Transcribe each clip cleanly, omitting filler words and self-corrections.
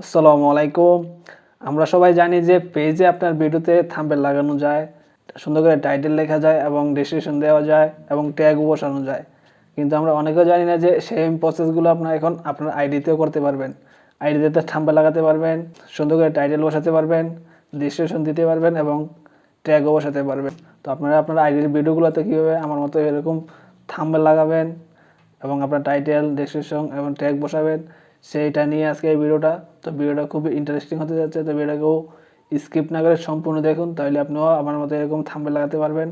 আসসালামু আলাইকুম। আমরা সবাই জানি যে পেজে আপনার ভিডিওতে থাম্বনেল লাগানো যায়, সুন্দর করে টাইটেল লেখা যায় এবং ডেসক্রিপশন দেওয়া যায় এবং ট্যাগও বসানো যায়। কিন্তু আমরা অনেকেও জানি না যে সেম প্রসেসগুলো আপনারা এখন আপনার আইডিতেও করতে পারবেন। আইডিতে থাম্বনেল লাগাতে পারবেন, সুন্দর করে টাইটেল বসাতে পারবেন, ডেসক্রিপশন দিতে পারবেন এবং ট্যাগও বসাতে পারবেন। তো আপনারা আপনার আইডির ভিডিওগুলোতে কীভাবে আমার মতো এরকম থাম্বনেল লাগাবেন এবং আপনার টাইটেল, ডেসক্রিপশন এবং ট্যাগ বসাবেন সেইটা নিয়ে আজকে এই ভিডিওটা। তো ভিডিওটা খুবই ইন্টারেস্টিং হতে যাচ্ছে, তো ভিডিওটাকেও স্কিপ না করে সম্পূর্ণ দেখুন, তাহলে আপনিও আমার মতো এরকম থাম্বনেল লাগাতে পারবেন।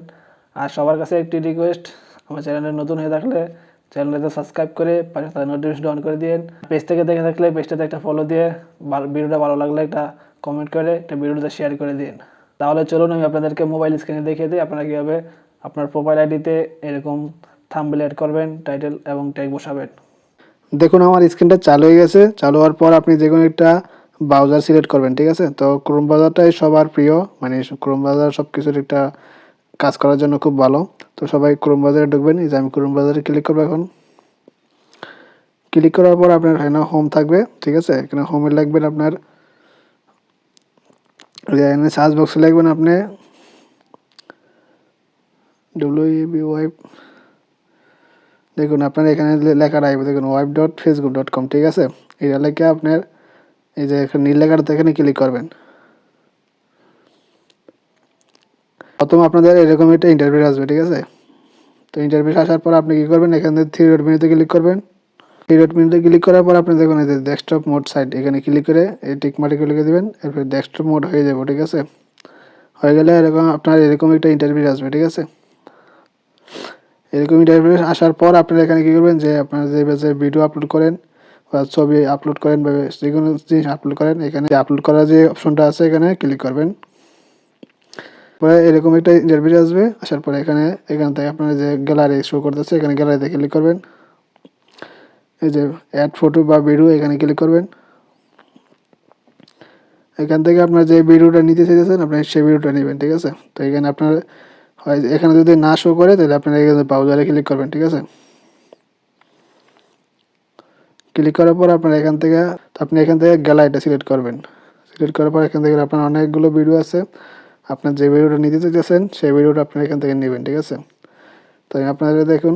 আর সবার কাছে একটি রিকোয়েস্ট, আমার চ্যানেলে নতুন হয়ে থাকলে চ্যানেলটাতে সাবস্ক্রাইব করে পাশে থাকা নোটিফিকেশন অন করে দিন। পেজ থেকে দেখে থাকলে পেজটাতে একটা ফলো দিয়ে ভিডিওটা ভালো লাগলে একটা কমেন্ট করে একটা ভিডিওটা শেয়ার করে দিন। তাহলে চলুন আমি আপনাদেরকে মোবাইল স্ক্রিনে দেখিয়ে দিই আপনারা কীভাবে আপনার প্রোফাইল আইডিতে এরকম থাম্বনেল অ্যাড করবেন, টাইটেল এবং ট্যাগ বসাবেন। দেখুন আমার স্ক্রিনটা চালু হয়ে গেছে। চালু হওয়ার পর আপনি যে কোনো একটা ব্রাউজার সিলেক্ট করবেন, ঠিক আছে? তো ক্রোম ব্রাউজারটাই সবার প্রিয়, মানে ক্রোম ব্রাউজার সব কিছুর একটা কাজ করার জন্য খুব ভালো। তো সবাই ক্রোম ব্রাউজারে ঢুকবেন। এই যে আমি ক্রোম ব্রাউজারে ক্লিক করবো। এখন ক্লিক করার পর আপনার এখানে হোম থাকবে, ঠিক আছে? এখানে হোমে লিখবেন আপনার, এখানে সার্চ বক্সে লিখবেন আপনি WEBY। দেখুন আপনার এখানে লেখাটা আসবে, দেখুন web.facebook.com, ঠিক আছে? এটা লেখা আপনার এই যে এখানে নীল লেখাটা এখানে ক্লিক করবেন। প্রথম আপনাদের এরকম একটা ইন্টারভিউ আসবে, ঠিক আছে? তো ইন্টারভিউ আসার পর আপনি কী করবেন, এখান থেকে 3 ডট মেনুতে ক্লিক করবেন। 3 ডট মেনুতে ক্লিক করার পর আপনি দেখুন এই যে ডেস্কটপ মোড সাইট, এখানে ক্লিক করে এই টিক মার্কে ক্লিক করে দেবেন। এরপর ডেস্কটপ মোড হয়ে যাবে, ঠিক আছে? হয়ে গেলে এরকম আপনার এরকম একটা ইন্টারভিউ আসবে, ঠিক আছে? এরকম ইন্টারভিউ আসার পর আপনারা এখানে কী করবেন, যে আপনারা যে ভিডিও আপলোড করেন বা ছবি আপলোড করেন বা যে কোনো জিনিস আপলোড করেন, এখানে আপলোড করার যে অপশনটা আছে এখানে ক্লিক করবেন। পরে এরকম একটা ইন্টারভিউ আসবে। আসার পরে এখান থেকে আপনার যে গ্যালারি শো করতেছে, এখানে গ্যালারিতে ক্লিক করবেন। এই যে অ্যাড ফটো বা ভিডিও, এখানে ক্লিক করবেন। এখান থেকে আপনার যে ভিডিওটা নিতে চাইতেছেন আপনি সেই ভিডিওটা নেবেন, ঠিক আছে? তো এখানে আপনার হয় এখানে যদি না শো করে তাহলে আপনারা এখানে ব্রাউজারে ক্লিক করবেন, ঠিক আছে? ক্লিক করার পর আপনার আপনি এখান থেকে গ্যালারিটা সিলেক্ট করবেন। সিলেক্ট করার পর এখান থেকে আপনার অনেকগুলো ভিডিও আছে। আপনার যে ভিডিওটা নিতে চাইতেছেন সেই ভিডিওটা আপনারা এখান থেকে নেবেন, ঠিক আছে? তো আপনারা দেখুন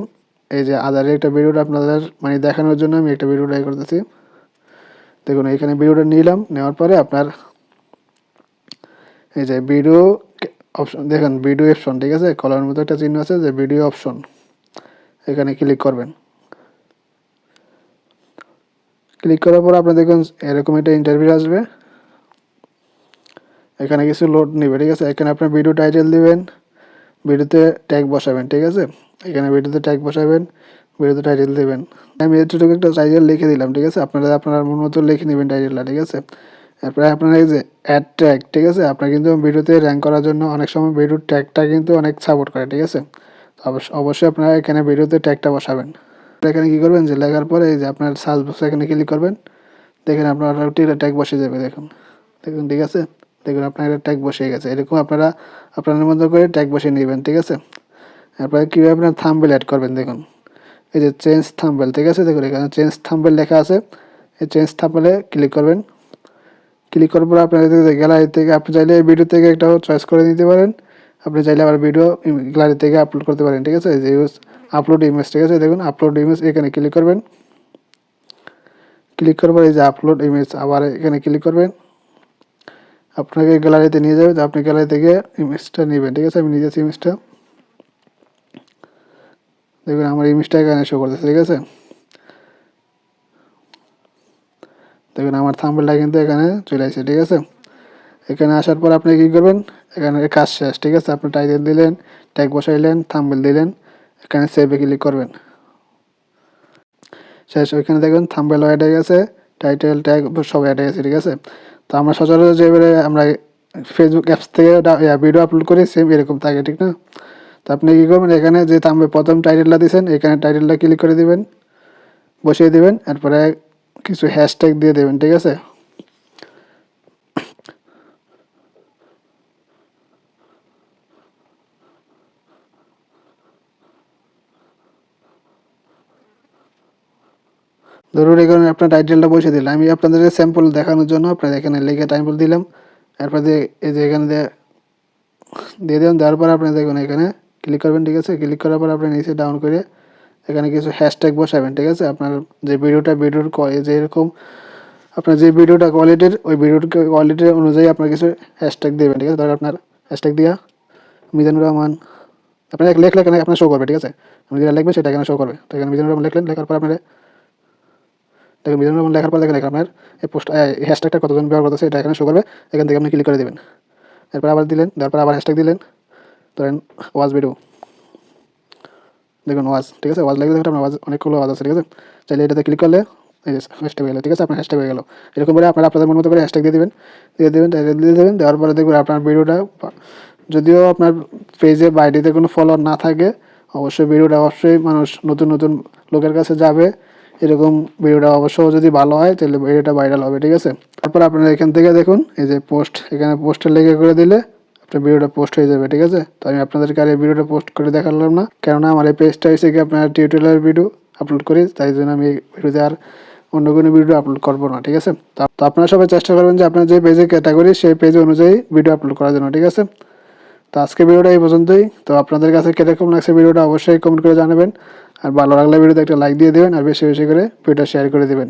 এই যে আদারের একটা ভিডিওটা আপনাদের মানে দেখানোর জন্য আমি একটা ভিডিও ট্রাই করতেছি। দেখুন এখানে ভিডিওটা নিলাম, নেওয়ার পরে আপনার এই যে ভিডিও অপশন দেখেন, ভিডিও অপশন, ঠিক আছে? কলার মতো একটা চিহ্ন আছে যে ভিডিও অপশন, এখানে ক্লিক করবেন। ক্লিক করার পর আপনি দেখুন এরকম একটা ইন্টারভিউ আসবে। এখানে কিছু লোড নেবে, ঠিক আছে? এখানে আপনার ভিডিও টাইটেল দিবেন, ভিডিওতে ট্যাগ বসাবেন, ঠিক আছে? এখানে ভিডিওতে ট্যাগ বসাবেন, ভিডিওতে টাইটেল দেবেন। আমি এতটুকু একটা টাইটেল লিখে দিলাম, ঠিক আছে? আপনারা আপনার মন মতো লিখে নেবেন টাইটেলটা, ঠিক আছে? এরপরে আপনারা এই যে অ্যাড ট্যাগ, ঠিক আছে? আপনার কিন্তু ভিডিওতে র্যাঙ্ক করার জন্য অনেক সময় ভিডিওর ট্যাগটা কিন্তু অনেক সাপোর্ট করে, ঠিক আছে? তো অবশ্যই আপনারা এখানে ভিডিওতে ট্যাগটা বসাবেন। এখানে কী করবেন, যে লেখার পরে এই যে আপনার সার্চ বক্সে এখানে ক্লিক করবেন। দেখেন আপনার অটোমেটিক ট্যাগ বসে যাবে, দেখুন দেখুন, ঠিক আছে? দেখুন আপনার একটা ট্যাগ বসে গেছে। এরকম আপনারা আপনাদের মতো করে ট্যাগ বসিয়ে নেবেন, ঠিক আছে? তারপরে কীভাবে আপনার থাম্বনেল অ্যাড করবেন, দেখুন এই যে চেঞ্জ থাম্বনেল, ঠিক আছে? দেখুন এখানে চেঞ্জ থাম্বনেল লেখা আছে। এই চেঞ্জ থাম্বনেলে ক্লিক করবেন। ক্লিক করার পর আপনার গ্যালারি থেকে আপনি চাইলে এই ভিডিও থেকে একটা চয়েস করে নিতে পারেন। আপনি চাইলে আবার ভিডিও গ্যালারি থেকে আপলোড করতে পারেন, ঠিক আছে? যে ইউজ আপলোড ইমেজ, ঠিক আছে? দেখুন আপলোড ইমেজ, এখানে ক্লিক করবেন। ক্লিক করার পর এই যে আপলোড ইমেজ, আবার এখানে ক্লিক করবেন। আপনাকে গ্যালারিতে নিয়ে যাবে, তো আপনি গ্যালারি থেকে ইমেজটা নেবেন, ঠিক আছে? আমি নিয়েছি ইমেজটা। দেখুন আমার ইমেজটা এখানে শো করতেছে, ঠিক আছে? দেখুন আমার থাম্বনেলটা কিন্তু এখানে চলে আসছে, ঠিক আছে? এখানে আসার পর আপনি কী করবেন, এখানে কাজ শেষ, ঠিক আছে? আপনি টাইটেল দিলেন, ট্যাগ বসাইলেন, থাম্বনেল দিলেন, এখানে সেভে ক্লিক করবেন। শেষ। ওইখানে দেখবেন থাম্বনেল অ্যাড হয়ে গেছে, টাইটেল, ট্যাগ সব অ্যাড হয়ে গেছে, ঠিক আছে? তো আমরা সচরাচর যেভাবে আমরা ফেসবুক অ্যাপস থেকে ভিডিও আপলোড করি সেম এরকম থাকে, ঠিক না? তো আপনি কী করবেন, এখানে যে প্রথম টাইটেলটা দিয়েছেন এখানে টাইটেলটা ক্লিক করে দিবেন, বসিয়ে দিবেন। এরপরে কিছু হ্যাশট্যাগ দিয়ে দেবেন, ঠিক আছে? ধরুন এখানে আপনার টাইটেলটা বসে দিলাম, আমি আপনাদেরকে স্যাম্পল দেখানোর জন্য আপনার এখানে লিখে টাইটেল দিলাম, এরপর দিয়ে এই যে এখানে দিয়ে দেবেন। দেওয়ার পর আপনি দেখুন এখানে ক্লিক করবেন, ঠিক আছে। ক্লিক করার পর আপনি নিচে ডাউন করে এখানে কিছু হ্যাশট্যাগ বসাবেন, ঠিক আছে। আপনার যে ভিডিওর যেরকম আপনার যে ভিডিওটা কোয়ালিটির, ওই ভিডিওর কোয়ালিটির অনুযায়ী আপনার কিছু হ্যাশট্যাগ দেবেন, ঠিক আছে। ধরো আপনার হ্যাশট্যাগ দিয়া মিজানুর রহমান আপনার লেখলে এখানে আপনার শো করবে, ঠিক আছে। আপনি যেটা লিখবেন সেটা এখানে শো করবে। তো এখানে মিজানুর রহমান লিখলেন, লেখার পর আপনার দেখুন মিজানুর রহমান লেখার পর দেখেন আপনার এই পোস্ট হ্যাশট্যাগটা কতজন ব্যবহার করতেছে এটা এখানে শো করবে। এখান থেকে আপনি ক্লিক করে দেবেন, এরপর আবার দিলেন, দেওয়ার পর আবার হ্যাশট্যাগ দিলেন, ধরেন ওয়াজ ভিডিও, দেখুন ওয়াজ, ঠিক আছে। ওয়াজ লিখে দেখুন আপনার ওয়াজ অনেকগুলো ওয়াজ আছে, ঠিক আছে। চাইলে এটাতে ক্লিক করলে এই যে হ্যাশট্যাগ হয়ে গেলো, ঠিক আছে। আপনার হ্যাশট্যাগ হয়ে গেলো। এরকম করে আপনারা আপনাদের মন মতো করে হ্যাশট্যাগ দিয়ে দেবেন, টাইটেল দিয়ে দেবেন। দেওয়ার পরে দেখবেন আপনার ভিডিওটা, যদিও আপনার পেজে বা আইডিতে কোনো ফলোয়ার না থাকে, অবশ্যই ভিডিওটা মানুষ নতুন নতুন লোকের কাছে যাবে। এরকম ভিডিওটা অবশ্য যদি ভালো হয় তাহলে ভিডিওটা ভাইরাল হবে, ঠিক আছে। তারপর আপনারা এখান থেকে দেখুন এই যে পোস্ট, এখানে পোস্টের লিঙ্ক করে দিলে আপনার ভিডিওটা পোস্ট হয়ে যাবে, ঠিক আছে। তো আমি আপনাদেরকে আর এই ভিডিওটা পোস্ট করে দেখালাম না, কেননা আমার এই পেজটা হচ্ছে কি আপনার টিউটোরিয়াল ভিডিও আপলোড করি, তাই জন্য আমি এই ভিডিওতে আর অন্য কোনো ভিডিও আপলোড করবো না, ঠিক আছে। তো আপনারা সবাই চেষ্টা করবেন যে আপনার যে পেজে ক্যাটাগরি সেই পেজ অনুযায়ী ভিডিও আপলোড করার জন্য, ঠিক আছে। তো আজকে ভিডিওটা এই পর্যন্তই। তো আপনাদের কাছে কীরকম লাগছে ভিডিওটা অবশ্যই কমেন্ট করে জানাবেন, আর ভালো লাগলে ভিডিওতে একটা লাইক দিয়ে দেবেন, আর বেশি বেশি করে ভিডিওটা শেয়ার করে দেবেন।